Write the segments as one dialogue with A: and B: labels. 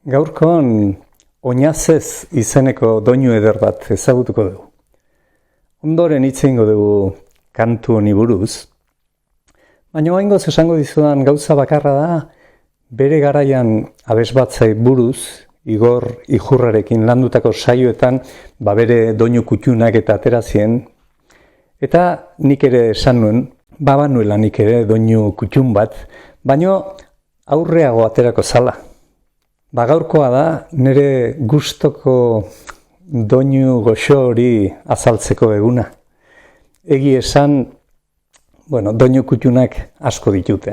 A: Gaurkoan Oinazez izeneko doinu eder bat ezagutuko dugu. Ondoren hitz egingo dugu kantu honi buruz, baina oraingoz esango dizudan gauza bakarra da, bere garaian abesbatzai buruz, Igor Ijurrarekin landutako saioetan, bere doinu kuttunak eta atera zien, eta nik ere esan nuen, banuela nik ere doinu kuttun bat, baina aurreago aterako zala. Gaurkoa da, nire gustoko doinu goxo hori azaltzeko eguna. Egi esan, doinu kuttunak asko ditute,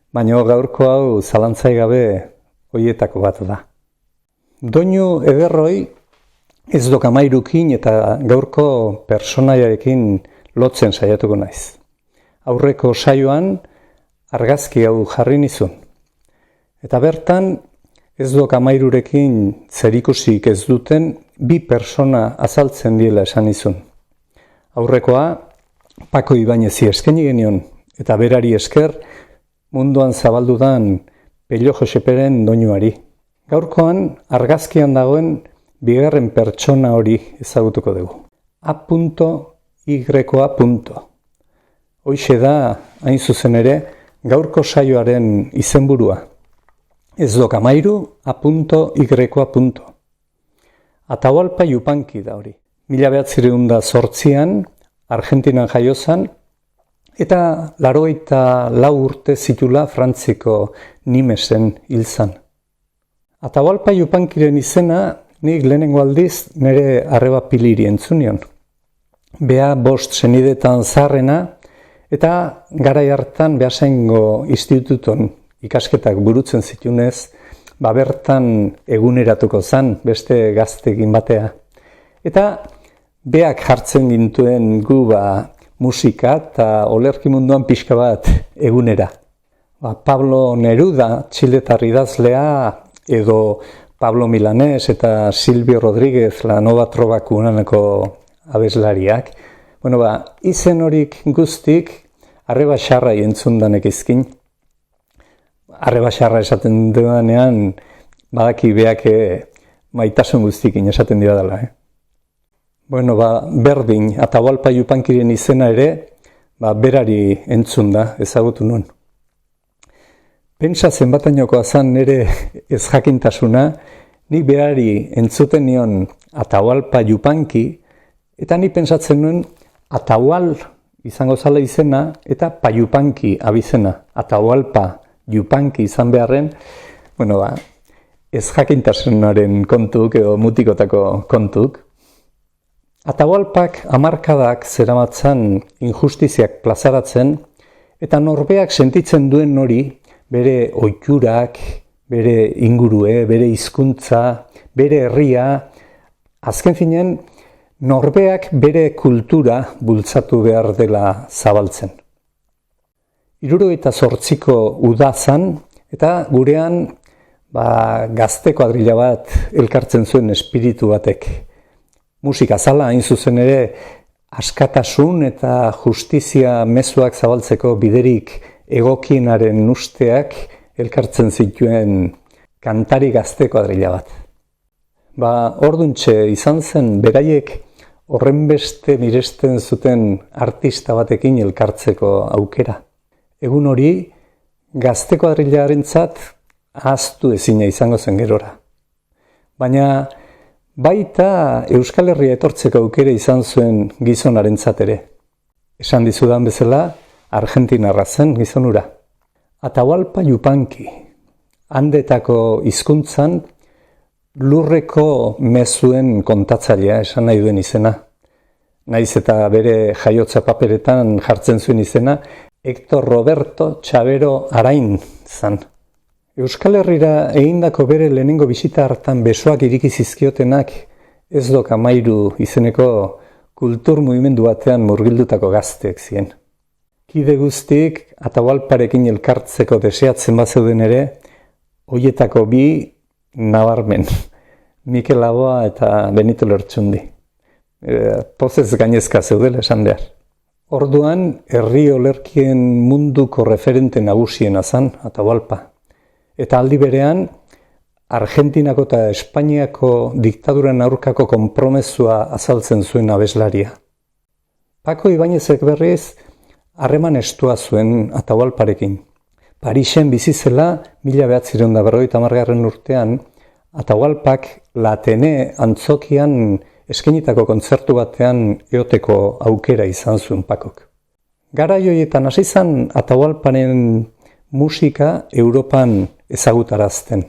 A: baina gaurko hau zalantzai gabe horietako bat da. Doinu ederroi ez dok amairukin eta gaurko personaiarekin lotzen saiatuko naiz. Aurreko saioan argazki hau jarri nizun. Eta bertan ez dok amairurekin zerikusik ez duten bi persona azaltzen diela esan nizun. Aurrekoa Pako Ibañezi eskaini genion eta berari esker munduan zabaldudan Pello Joseperen doinuari. Gaurkoan argazkian dagoen bigarren pertsona hori ezagutuko dugu. A.Y.A. Hoixe da, hain zuzen ere, gaurko saioaren izenburua. Ez dok amairu, A.Y. Atahualpa Yupanqui da hori. 1908an, Argentinan jaio zen, eta 84 urte zitula Frantziko Nimesen hil zen. Atahualpa Yupanquiren izena nik lehenengo aldiz nire arreba piliri entzunion. Bea 5 senidetan zaharrena eta garai hartan Beasaingo instituton ikasketak burutzen zitunez, bertan eguneratuko zen beste gaztekin batea. Eta beak jartzen gintuen gu musika eta olerki munduan pixka bat egunera. Pablo Neruda, txiletar idazlea, edo Pablo Milanés eta Silvio Rodríguez la Nova Trova Cubánako abeslariak. Izen horik guztik arreba xarra entzundanek izkin. Arreba xarra esaten dudanean, badaki beak maitasun guztikin esaten dira dela. Berdin, Atahualpa Yupanquiren izena ere, berari entzunda ezagutu nuen. Pentsa zenbatainokoa zen nire ez jakintasuna, nik berari entzuten nion Atahualpa Yupanqui, eta nik pentsatzen nuen Atahual izango zala izena eta Payupanqui abizena. Atahualpa Yupanqui izan beharren, ez jakintasunaren kontuk edo mutikotako kontuk. Atahualpak hamarkadak zeramatzan injustiziak plazaratzen, eta norbeak sentitzen duen hori, bere ohiturak, bere ingurue, bere hizkuntza, bere herria, azken finean, norbeak bere kultura bultzatu behar dela zabaltzen. 78ko udazan, eta gurean gazte kuadrilla bat elkartzen zuen espiritu batek. Musika zala hain zuzen ere askatasun eta justizia mezuak zabaltzeko biderik egokienaren usteak elkartzen zituen kantari gazte kuadrilla bat. Orduntxe izan zen beraiek horrenbeste miresten zuten artista batekin elkartzeko aukera. Egun hori gazte kuadrillarentzat ahaztu ezina izango zen gerora. Baina baita Euskal Herria etortzeko aukera izan zuen gizonarentzat ere. Esan dizudan bezala, Argentinarra zen gizonura. Atahualpa Yupanqui, Andetako hizkuntzan lurreko mezuen kontatzailea esan nahi duen izena. Naiz eta bere jaiotza paperetan jartzen zuen izena, Hector Roberto Chavero Arain zan. Euskal Herrira egindako bere lehenengo bisita hartan besoak iriki zizkiotenak ez dok amairu izeneko kultur mugimendu batean murgildutako gazteek zien. Kide guztik Atahualparekin elkartzeko deseatzen bazeuden ere, hoietako bi nabarmen, Mikel Laboa eta Benito Lertxundi. Pozez gainezka zeudela esan behar. Orduan, herri olerkien munduko referente nagusiena zan Atahualpa. Eta aldi berean, Argentinako eta Espainiako diktaduran aurkako konpromezua azaltzen zuen abeslaria. Paco Ibáñezek berriz harreman estua zuen Atahualparekin. Parisen bizi zela 1950 urtean, Atahualpak La Atene antzokian eskainitako kontzertu batean eoteko aukera izan zuen Pacok. Garai horietan hasi zen Atahualparen musika Europan ezagutarazten.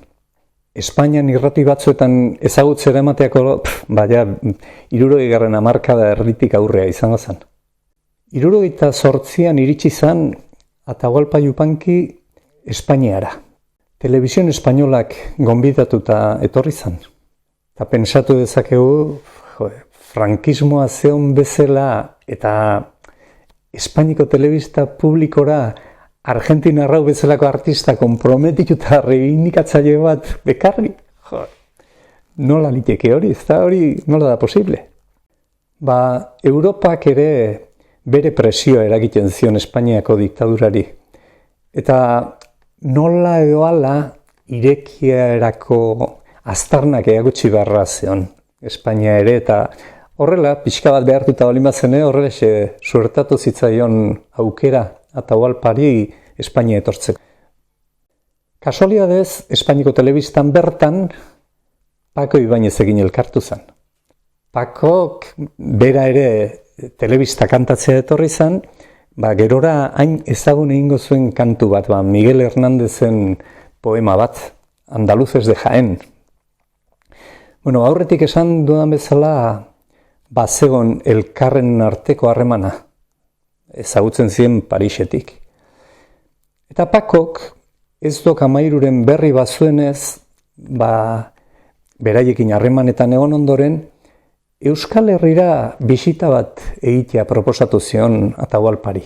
A: Espainian irrati batzuetan ezagutzera emateako, 60. hamarkada erditik aurrea izango zen. 78an iritsi zen Atahualpa Yupanqui Espainiara. Telebizion espainolak gonbidatuta etorri zen. Eta pentsatu dezakegu, frankismoa zeon bezala eta Espainiko telebista publikora Argentina rau bezalako artista konprometituta reivindikatzaile bat bekarri. Nola liteke hori, ez da hori nola da posible? Europak ere bere presioa eragiten zion Espainiako diktadurari. Eta nola edo ala irekierako aztarnak eagutsi beharra zion Espainia ere, eta horrela, pixka bat behartuta baldin bazene, horrela suertatu zitzaion aukera Atahualpari Espainia etortzeko. Kasualidadez, Espainiko telebistan bertan Paco Ibáñezekin elkartu zen. Pacok bera ere telebista kantatzea etorri zen, gerora hain ezagun egingo zuen kantu bat, Miguel Hernándezzen poema bat, Andaluces de Jaén. Aurretik esan dudan bezala, bazegon elkarren arteko harremana, ezagutzen ziren Parisetik. Eta Pacok ez dok 13 berri bazuenez, beraiekin harremanetan egon ondoren, Euskal Herrira bisita bat egitea proposatu zion Atahualpari.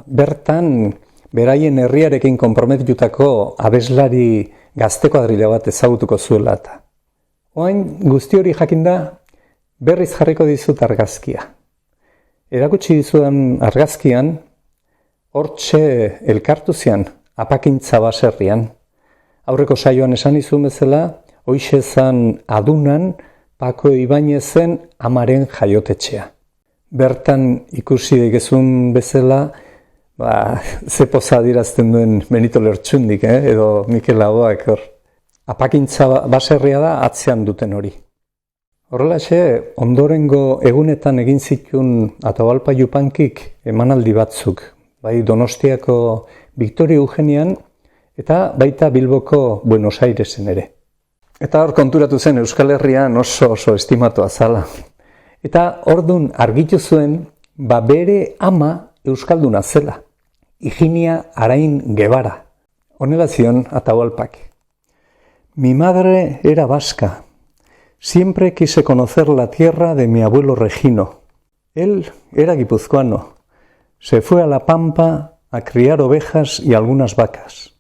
A: Bertan, beraien herriarekin konprometitutako abeslari gazteko adrile bat ezagutuko zuela eta. Oain guzti hori jakinda, berriz jarriko dizut argazkia. Erakutsi dizudan argazkian, hortxe elkartu zian, Apakintza baserrian. Aurreko saioan esan izun bezala, hoixe zan adunan Paco Ibáñezen amaren jaiotetxea. Bertan ikusi digezun bezala, ze poza adirazten duen Benito Lertxundik, edo Mikel Laboak hor. Apakintza baserria da atzean duten hori. Horrelaxe, ondorengo egunetan egin zituen Atahualpa Yupanqik emanaldi batzuk, bai Donostiako Victoria Eugenian eta baita Bilboko Buenos Airesen ere. Eta hor konturatu zen Euskal Herrian oso estimatua zala. Eta ordun argitu zuen, bere ama euskalduna zela, Higinia Arain Guevara. Honela zion Atahualpak. Mi madre era vasca. Siempre quise conocer la tierra de mi abuelo Regino. Él era guipuzcoano. Se fue a la pampa a criar ovejas y algunas vacas.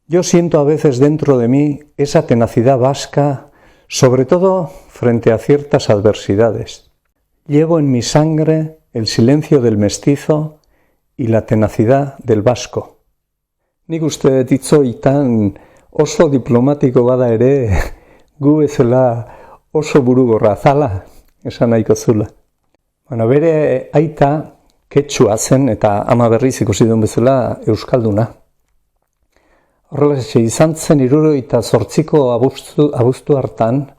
A: Yo siento a veces dentro de mí esa tenacidad vasca, sobre todo frente a ciertas adversidades. Llevo en mi sangre el silencio del mestizo y la tenacidad del vasco. Nik uste dut hitzoitan oso diplomatiko bada ere, gu bezala oso burugorra zala, esan nahiko zula. Bere aita ketsua zen eta ama berriz ikusi duen bezala euskalduna. Horrelaxe izan zen 78ko abuztu hartan,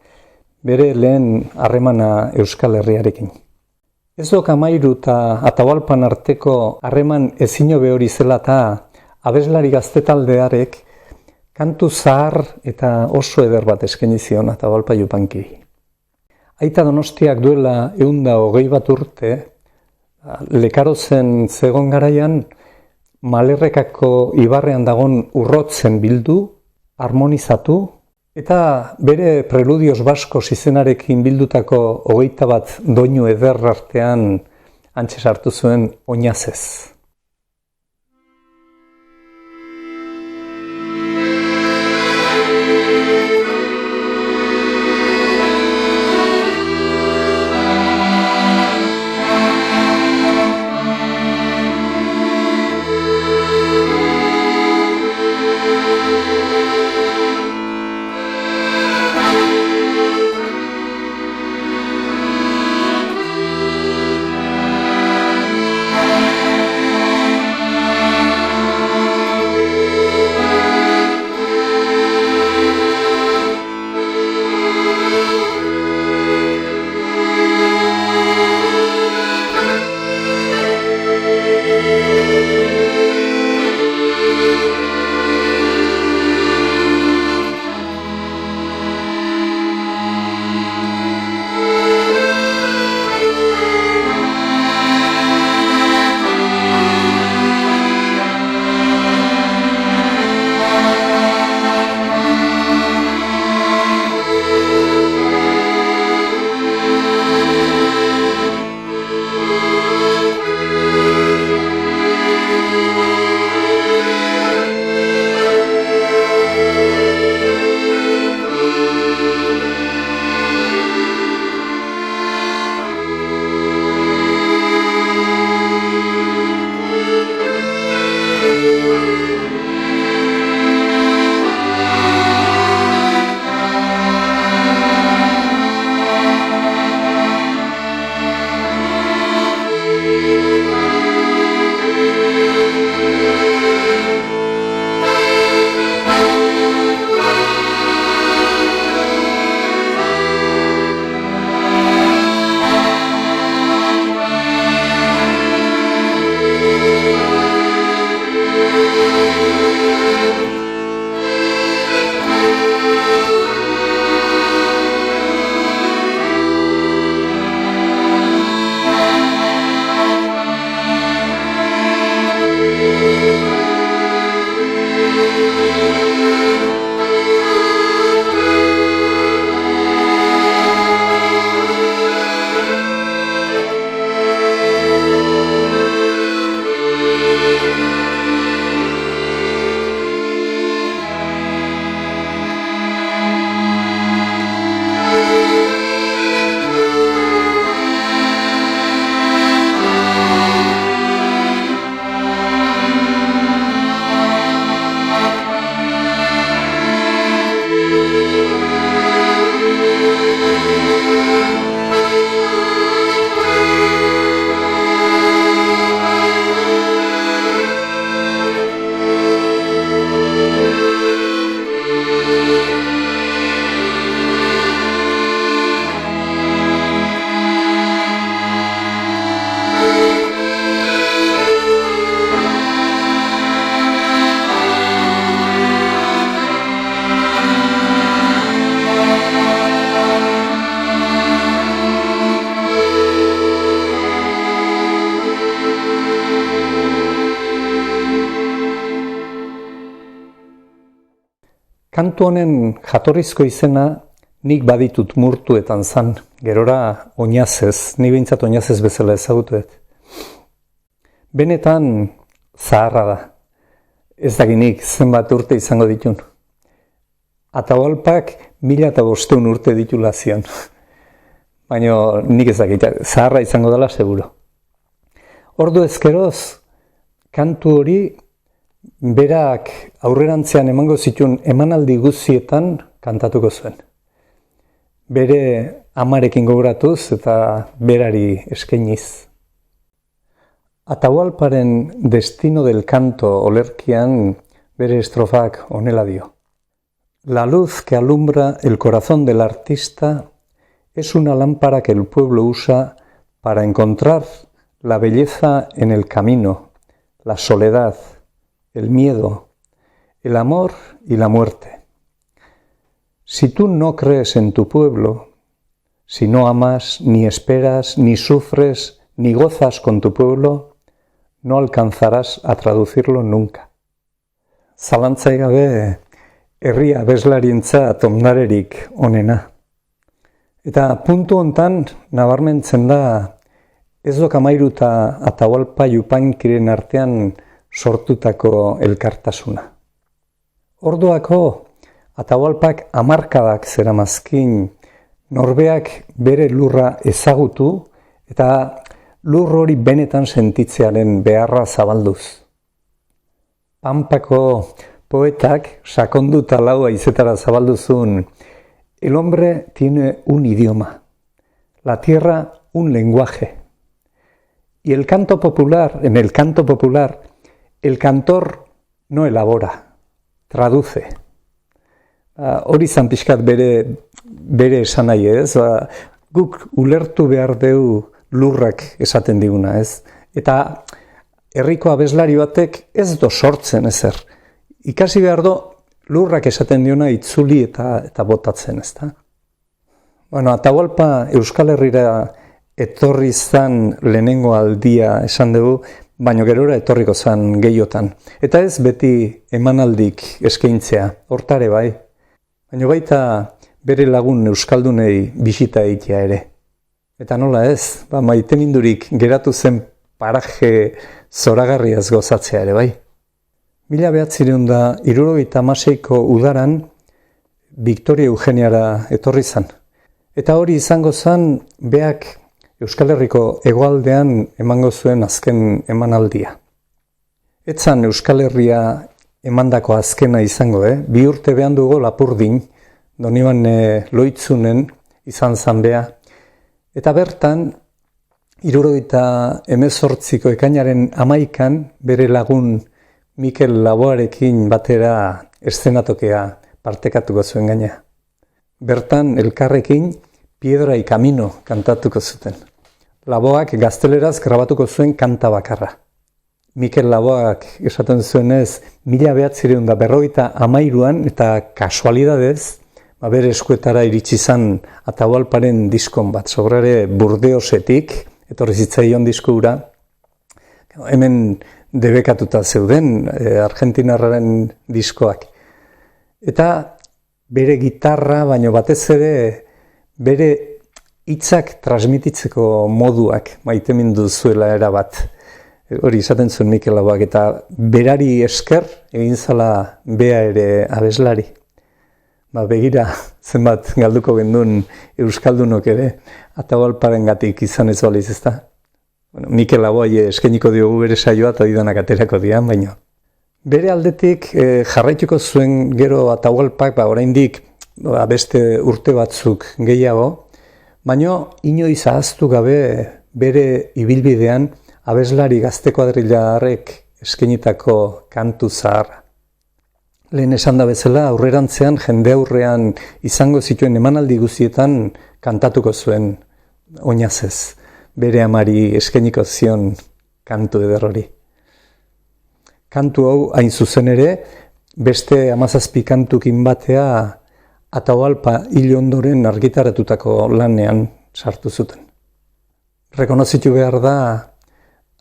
A: bere lehen harremana Euskal Herriarekin. Ez dok Amairu eta Atahualpan arteko harreman ezinobe hori zela eta abeslari gaztetaldearek kantu zahar eta oso eder bat eskaini zion Atahualpa Yupanqui. Aita Donostiak duela 120 urte, Lekarozen zegon garaian, Malerrekako ibarrean dagon urrotzen bildu, harmonizatu, eta bere Preludios Baskos izenarekin bildutako 21 doinu eder artean antxe sartu zuen oinazez. Kantu honen jatorrizko izena nik baditut murtuetan zan, gerora oinazez, ni behintzat oinazez bezala ezagutuet. Benetan zaharra da, ez dakinik zenbat urte izango ditun. Atahualpak 1500 urte ditula zion, baina nik ez dakit, zaharra izango dela seguro. Ordu ezkeroz, kantu hori berak aurrerantzean emango zituen emanaldi guztietan kantatuko zuen. Bere amarekin gogoratuz eta berari eskainiz. Atahualparen Destino del Canto olerkian bere estrofak honela dio. La luz que alumbra el corazón del artista es una lámpara que el pueblo usa para encontrar la belleza en el camino, la soledad, el miedo, el amor y la muerte. Si tú no crees en tu pueblo, si no amas, ni esperas, ni sufres, ni gozas con tu pueblo, no alcanzarás a traducirlo nunca. Zalantzai gabe, herria abeslarientzat ondarerik onena. Eta puntu hontan nabarmentzen da, ez dok amairuta Atahualpa Yupanquiren artean sortutako elkartasuna. Orduako, Atahualpak hamarkadak zeramazkin norbeak bere lurra ezagutu eta lur hori benetan sentitzearen beharra zabalduz. Pampako poetak sakonduta lau haizetara zabalduzun, el hombre tiene un idioma, la tierra un lenguaje. Y el canto popular, en el canto popular, el cantor no elabora, traduce. Hori zan pixkat bere esan nahi ez, guk ulertu behar deu lurrak esaten diguna ez. Eta herriko abeslari batek ez do sortzen ezer. Ikasi behar do lurrak esaten diona itzuli eta botatzen ez da. Bueno, Atahualpa Euskal Herrira etorri zan lehenengo aldia esan dugu, baina gerora etorriko zan gehiotan. Eta ez beti emanaldik eskaintzea, hortare bai. Baina baita bere lagun euskaldunei bisita egitea ere. Eta nola ez, maitemindurik geratu zen paraje zoragarriaz gozatzea ere bai. 1976ko udaran Victoria Eugeniara etorri zan. Eta hori izango zan beak Euskal Herriko hegoaldean emango zuen azken emanaldia. Etzan Euskal Herria emandako azkena izango, 2 urte behan dugu Lapurdin, Donibane Loitzunen izan zan bea. Eta bertan, 78ko ekainaren 11an bere lagun Mikel Laboarekin batera eszenatokea partekatuko zuen gaina. Bertan, elkarrekin Piedra y Camino kantatuko zuten. Laboak gazteleraz grabatuko zuen kanta bakarra. Mikel Laboak esaten zuenez, 1953an eta kasualidadez, bere eskuetara iritsi zan Atahualparen diskon bat, sobrare Burdeosetik, etorri zitzaion disko hura. Hemen debekatuta zeuden argentinarraren diskoak. Eta bere gitarra, baino batez ere, bere hitzak transmititzeko moduak maitemindu zuela erabat. Hori esaten zuen Mikel Laboak, eta berari esker egin zala bea ere abeslari. Begira, zenbat galduko gendun euskaldunok ere, Atahualparengatik izan ez baliz ezta. Mikel Laboak eskainiko diogu bere saioa eta didanak aterako dian, baino. Bere aldetik jarraituko zuen gero Atahualpak, oraindik beste urte batzuk gehiago, baino inoiz ahaztu gabe bere ibilbidean abeslari gazte kuadrilarrek eskainitako kantu zaharra. Lehen esan da bezala, aurrerantzean jende aurrean izango zituen emanaldi guztietan kantatuko zuen oinazez, bere amari eskainiko zion kantu eder hori. Kantu hau hain zuzen ere, beste 17 kantukin batea Atahualpa hil ondoren argitaratutako lanean sartu zuten. Rekonozitu behar da,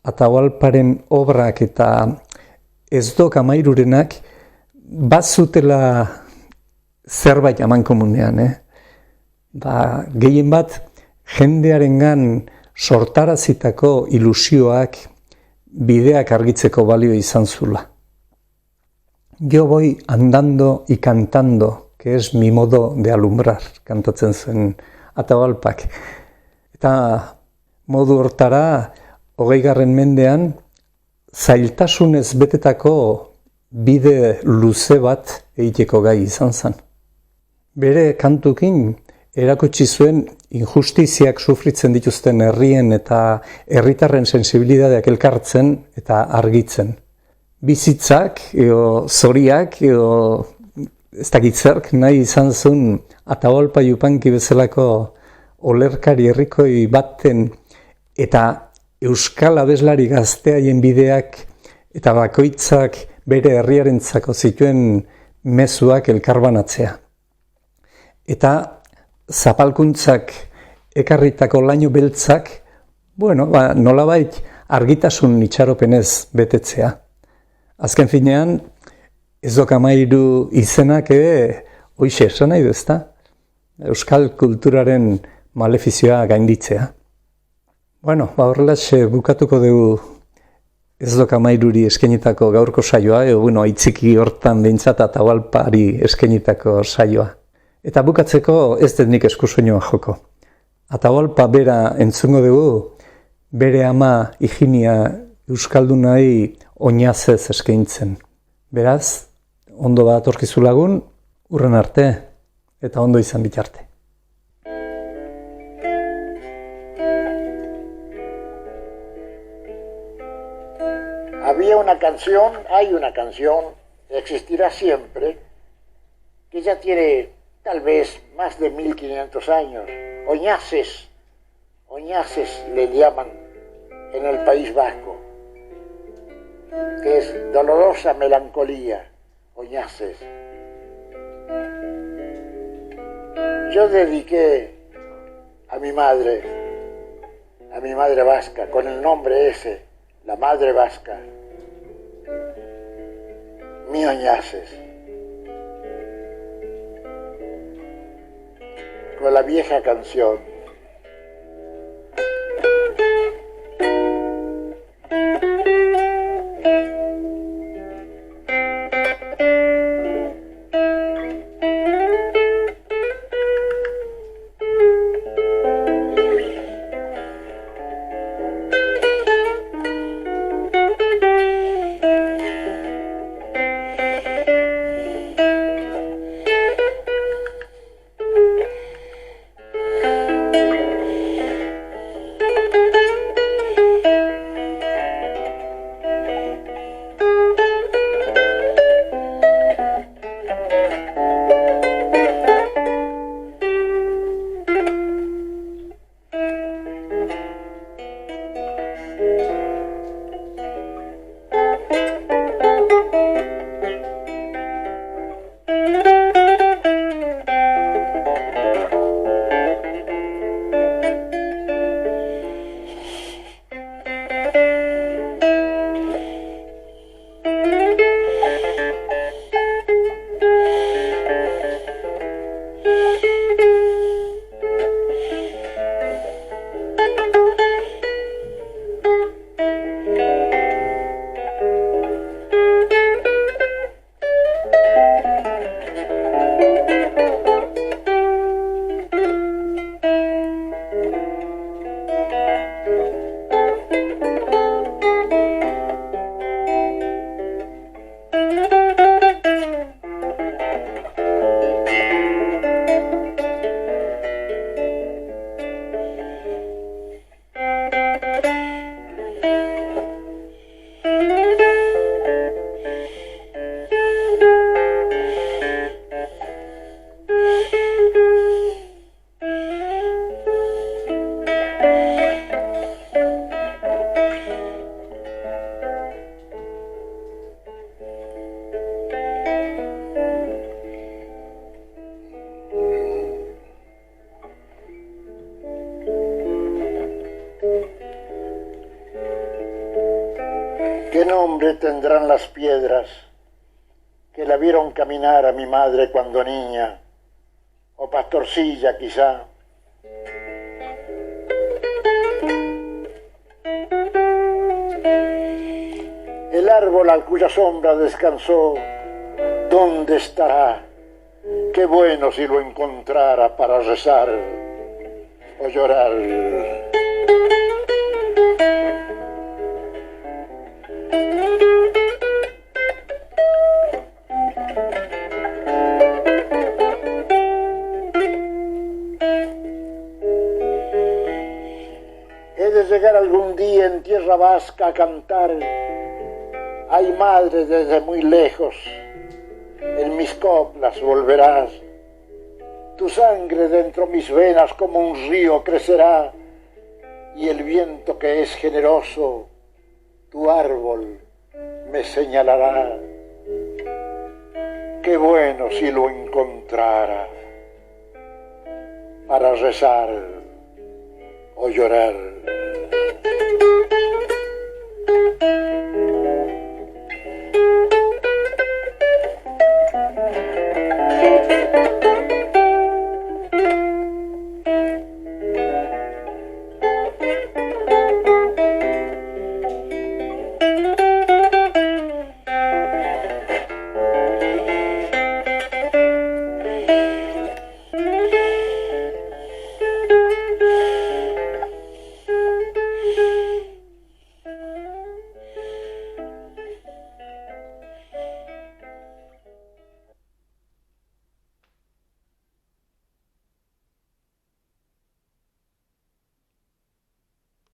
A: Atahualparen obrak eta ez dok amairurenak bazutela zerbait amankomunean, gehien bat jendearengan sortarazitako ilusioak bideak argitzeko balio izan zula. Yo voy andando y cantando, que es mi modo de alumbrar, kantatzen zen Atahualpak. Eta modu hortara, 20. mendean, zailtasunez betetako bide luze bat egiteko gai izan zen. Bere kantukin erakutsi zuen injustiziak sufritzen dituzten herrien eta herritarren sensibilidadeak elkartzen eta argitzen. Bizitzak, edo zoriak, edo ez dakit zerk nahi izan zuen Atahualpa Yupanqui bezalako olerkari herrikoi baten eta euskal abeslari gazteaien bideak eta bakoitzak bere herriarentzako zituen mezuak elkarbanatzea. Eta zapalkuntzak ekarritako laino beltzak, nolabait argitasun itxaropenez betetzea. Azken finean, ez dokamairu izenak hoixe esan nahi du, ezta? Euskal kulturaren malefizioa gainditzea. Horrelaxe bukatuko dugu ez dokamairuri eskenitako gaurko saioa, aitziki hortan behintzat Atahualpari eskenitako saioa. Eta bukatzeko ez dut nik eskusoinoa joko. Atahualpa bera entzungo dugu, bere ama Higinia euskaldunai oinazez eskaintzen. Beraz, ondo bat atorkizu lagun, hurren arte eta ondo izan bitarte.
B: Hay una canción, existirá siempre, que ya tiene tal vez más de 1500 años. Oñaces le llaman en el País Vasco, que es dolorosa melancolía, Oñaces. Yo dediqué a mi madre vasca, con el nombre ese, la madre vasca, mi Oñaces, con la vieja canción. ¿Qué nombre tendrán las piedras que la vieron caminar a mi madre cuando niña, o pastorcilla quizá. El árbol a cuya sombra descansó, ¿dónde estará? Qué bueno si lo encontrara para rezar o llorar. He de llegar algún día en tierra vasca a cantar. Ay, madre, desde muy lejos, en mis coplas volverás. Tu sangre dentro mis venas como un río crecerá, y el viento que es generoso, tu árbol me señalará. Qué bueno si lo encontrara para rezar o llorar.